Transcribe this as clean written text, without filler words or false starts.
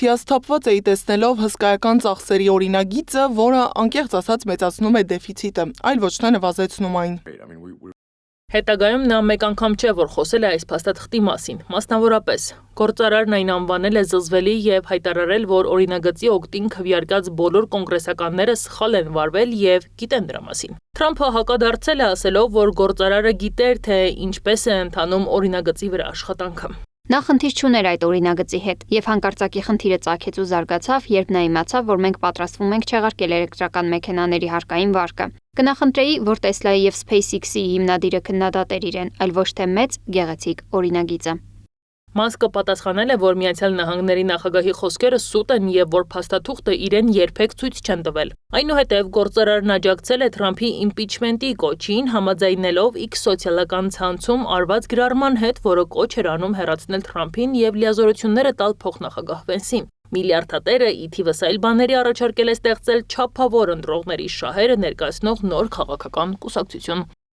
հիասթափված էի տեսնելով հսկայական ծախսերի օրինագիծը, որը անկեղծ ասած մեծացնում է դեֆիցիտը, այլ ոչ թե նվազեցնում այն։ Հետագայում նա մեկ անգամ չէ, որ խոսել է այս փաստաթղթի մասին, մասնավորապես գործարարն այն անվանել է զզվելի եւ հայտարարել, որ օրինագծի օգտին քվեարկած բոլոր կոնգրեսականները սխալ են վարվել եւ գիտեն դրա մասին։ Թրամփը հակադարձել է ասելով, որ գործարարը գիտեր, թե ինչպես է ընթանում օրինագծի վրա աշխատանքը։ Նա խնդիր չուներ այդ օրինագծի հետ եւ հանկարծակի խնդիրը ծագեց ու զարգացավ, երբ նա իմացավ, որ մենք պատրաստվում ենք չեղարկել էլեկտրական մեքենաների հարկային վարկը։ Կնախընտրեի, որ Տեսլայի եւ SpaceX-ի հիմնադիրը քննադատեր իրեն, այլ ոչ թե մեծ, գեղեցիկ օրինագիծը։ Մասկը պատասխանել է, որ Միացյալ Նահանգների նախագահի խոսքերը սուտ են եւ որ փաստաթուղթը իրեն երբեք ցույց չեն տվել։ Այնուհետև գործարարն աջակցել է Թրամփի իմպիչմենտի կոչին, համաձայնելով X սոցիալական ցանցում արված գրառման հետ, որը կոչ էր անում հեռացնել Թրամփին եւ լիազորությունները տալ փոխնախագահ Պենսին։ Միլիարդատերը ի թիվս այլ բաների առաջարկել է ստեղծել չափավոր ընտրողների շահերը ներկայացնող նոր քաղաքական կուսակցություն։